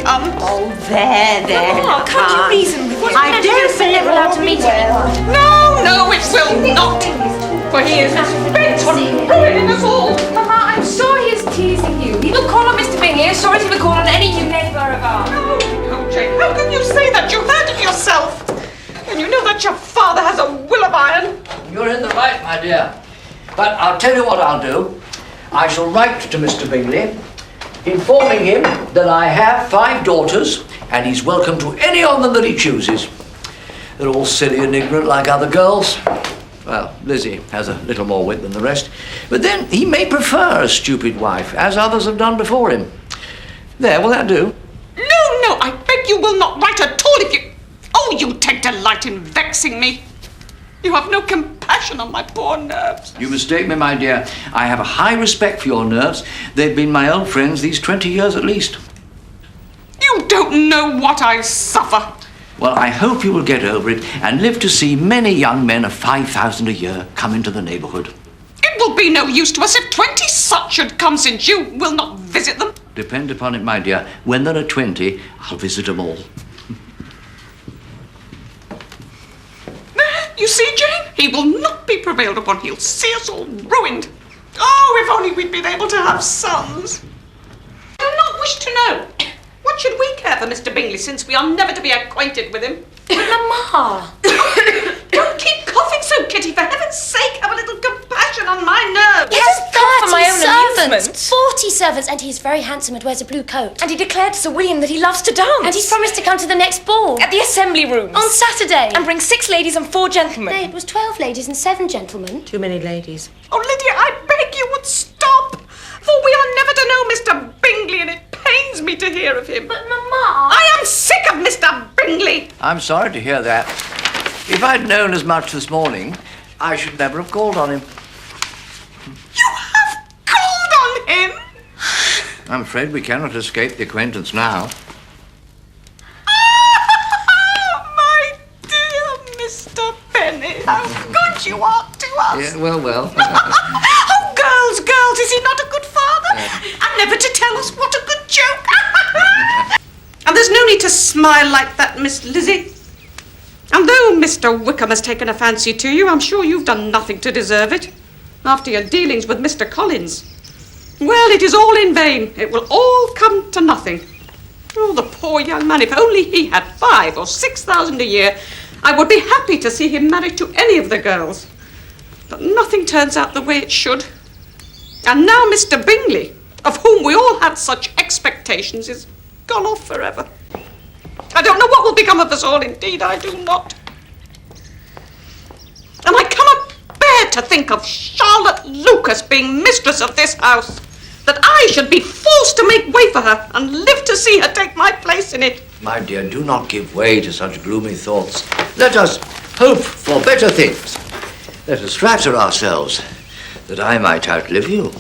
comes. Oh, there. Mama, can't you reason with him? I don't think we're allowed to meet anyone. No, it will not. For he is bent on ruining us all. Mama, I'm sure he is teasing you. He will call on Mr. Bingley as sure as he would call on any new neighbour of ours. No, Jane, how can you say that? You heard it yourself. And you know that your father has a will of iron. You're in the right, my dear. But I'll tell you what I'll do. I shall write to Mr. Bingley, informing him that I have 5 daughters, and he's welcome to any of them that he chooses. They're all silly and ignorant like other girls. Well, Lizzie has a little more wit than the rest, but then he may prefer a stupid wife, as others have done before him. There, will that do? No, I beg you will not write at all if you... Oh, you take delight in vexing me. You have no compassion on my poor nerves. You mistake me, my dear. I have a high respect for your nerves. They've been my old friends these 20 years at least. You don't know what I suffer. Well, I hope you will get over it and live to see many young men of 5,000 a year come into the neighbourhood. It will be no use to us if 20 such should come, since you will not visit them. Depend upon it, my dear. When there are 20, I'll visit them all. You see, Jane? He will not be prevailed upon. He'll see us all ruined. Oh, if only we'd been able to have sons. I do not wish to know. What should we care for Mr. Bingley, since we are never to be acquainted with him? But Mama! Don't keep coughing so, Kitty. For heaven's sake, have a little compassion on my nerves. He has come for my own servants, amusement. 40 servants, and he's very handsome and wears a blue coat. And he declared to Sir William that he loves to dance. And he's promised to come to the next ball. At the assembly rooms. On Saturday. And bring 6 ladies and 4 gentlemen. No, it was 12 ladies and 7 gentlemen. Too many ladies. Oh, Lydia, I beg you would stop. For we are never to know Mr. Bingley, and it pains me to hear of him. But Mama... I am sick of Mr. Bingley. I'm sorry to hear that. If I'd known as much this morning, I should never have called on him. You have called on him? I'm afraid we cannot escape the acquaintance now. Oh, my dear Mr. Bennet, how good you are to us. Yeah, well. Oh, girls, is he not a good father? And never to tell us what a good joke. And there's no need to smile like that, Miss Lizzie. And though Mr. Wickham has taken a fancy to you, I'm sure you've done nothing to deserve it. After your dealings with Mr. Collins. Well, it is all in vain. It will all come to nothing. Oh, the poor young man, if only he had 5,000 or 6,000 a year, I would be happy to see him married to any of the girls. But nothing turns out the way it should. And now Mr. Bingley, of whom we all had such expectations, is gone off forever. I don't know what will become of us all, indeed, I do not. And I cannot bear to think of Charlotte Lucas being mistress of this house, that I should be forced to make way for her and live to see her take my place in it. My dear, do not give way to such gloomy thoughts. Let us hope for better things. Let us flatter ourselves that I might outlive you.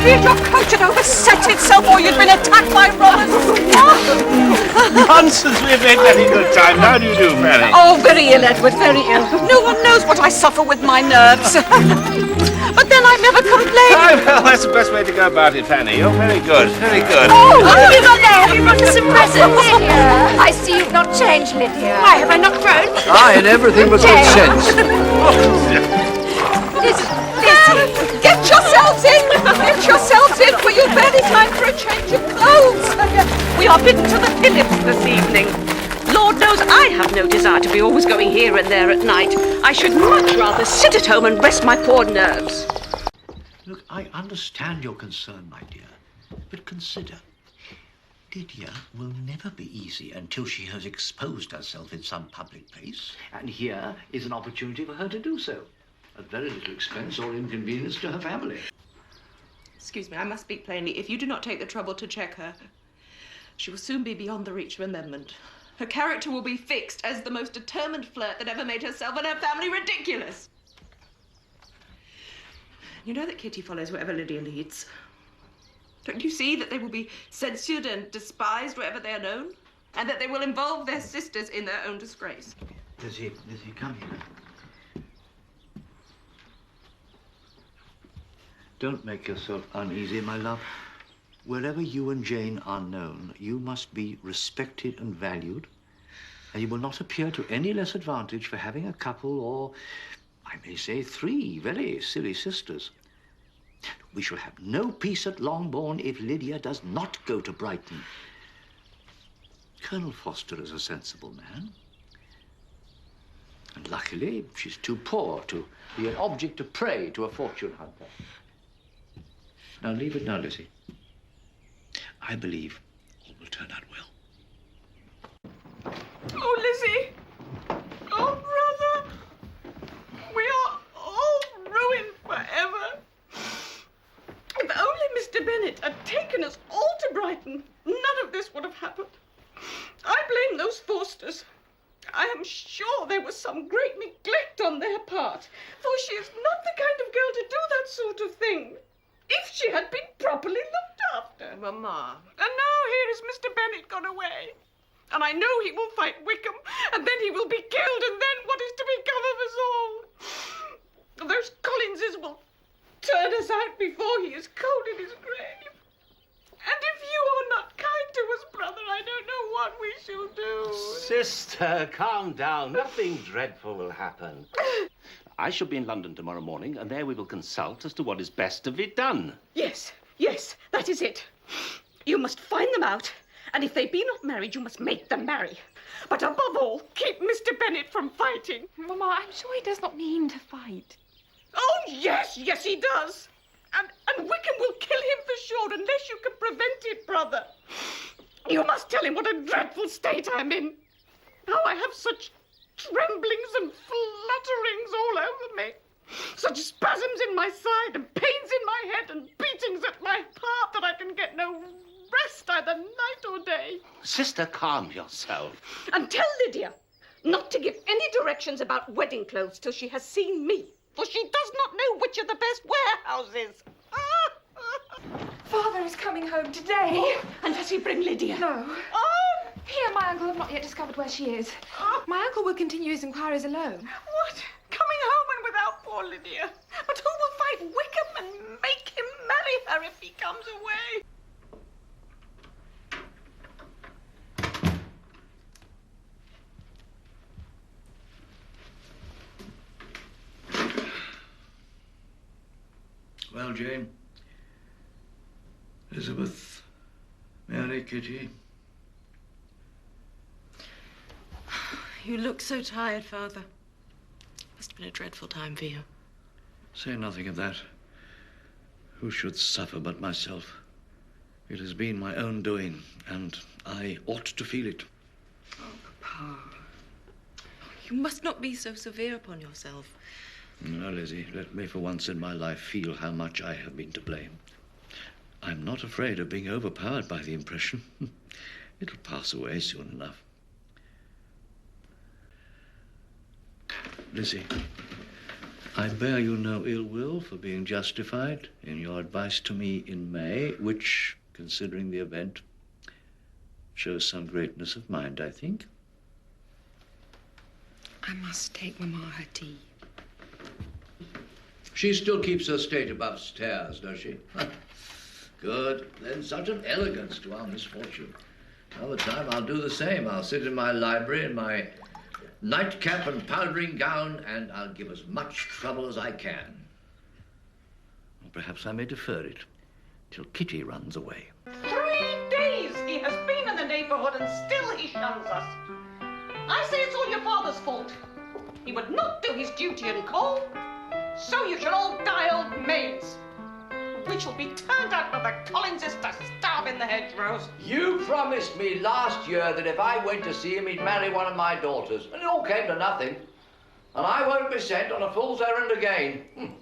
Your coat had overset itself, or you'd been attacked by robbers. Nonsense, we've had very good time. How do you do, Fanny? Oh, very ill, Edward, very ill. No one knows what I suffer with my nerves. But then I never complain. Oh, well, that's the best way to go about it, Fanny. You're very good, very good. Oh, what have you got there? Have you brought us some presents? Lydia. I see you've not changed, Lydia. Why, have I not grown? I in everything but good sense. Get yourselves in! Get yourselves in, for you've barely time for a change of clothes. We are bidden to the Phillips this evening. Lord knows I have no desire to be always going here and there at night. I should much rather sit at home and rest my poor nerves. Look, I understand your concern, my dear, but consider, Lydia will never be easy until she has exposed herself in some public place, and here is an opportunity for her to do so. At very little expense or inconvenience to her family. Excuse me, I must speak plainly. If you do not take the trouble to check her, she will soon be beyond the reach of amendment. Her character will be fixed as the most determined flirt that ever made herself and her family ridiculous. You know that Kitty follows wherever Lydia leads. Don't you see that they will be censured and despised wherever they are known? And that they will involve their sisters in their own disgrace? Lizzie, come here. Don't make yourself uneasy, my love. Wherever you and Jane are known, you must be respected and valued, and you will not appear to any less advantage for having a couple or, I may say, 3 very silly sisters. We shall have no peace at Longbourn if Lydia does not go to Brighton. Colonel Foster is a sensible man. And luckily, she's too poor to be an object of prey to a fortune hunter. Now, leave it now, Lizzie. I believe all will turn out well. Oh, Lizzie! Oh, brother! We are all ruined forever. If only Mr. Bennet had taken us all to Brighton, none of this would have happened. I blame those Fosters. I am sure there was some great neglect on their part, for she is not the kind of girl to do that sort of thing. If she had been properly looked after. Mamma. And now here is Mr. Bennet gone away. And I know he will fight Wickham, and then he will be killed, and then what is to become of us all? Those Collinses will turn us out before he is cold in his grave. And if you are not kind to us, brother, I don't know what we shall do. Sister, calm down. Nothing dreadful will happen. I shall be in London tomorrow morning, and there we will consult as to what is best to be done. Yes, that is it. You must find them out, and if they be not married, you must make them marry. But above all, keep Mr. Bennet from fighting. Mamma, I'm sure he does not mean to fight. Oh, yes, he does. And Wickham will kill him for sure unless you can prevent it, brother. You must tell him what a dreadful state I'm in. How I have such tremblings and flutterings all over me. Such spasms in my side and pains in my head and beatings at my heart that I can get no rest either night or day. Sister, calm yourself. And tell Lydia not to give any directions about wedding clothes till she has seen me, for she does not know which are the best warehouses. Father is coming home today. Oh, and does he bring Lydia? No. Oh! He and my uncle have not yet discovered where she is. My uncle will continue his inquiries alone. What? Coming home and without poor Lydia? But who will fight Wickham and make him marry her if he comes away? Well, Jane, Elizabeth, Mary, Kitty. You look so tired, Father. Must have been a dreadful time for you. Say nothing of that. Who should suffer but myself? It has been my own doing, and I ought to feel it. Oh, Papa. You must not be so severe upon yourself. No, Lizzie, let me for once in my life feel how much I have been to blame. I'm not afraid of being overpowered by the impression. It'll pass away soon enough. Lizzie, I bear you no ill will for being justified in your advice to me in May, which, considering the event, shows some greatness of mind, I think. I must take Mamma her tea. She still keeps her state above stairs, does she? Good. Then such an elegance to our misfortune. Another time I'll do the same. I'll sit in my library in my nightcap and powdering gown, and I'll give as much trouble as I can. Or perhaps I may defer it till Kitty runs away. 3 days he has been in the neighborhood and still he shuns us. I say it's all your father's fault. He would not do his duty and call. So you shall all die old maids. We shall be turned out by the Collinses to starve in the hedgerows. You promised me last year that if I went to see him, he'd marry one of my daughters. And it all came to nothing. And I won't be sent on a fool's errand again.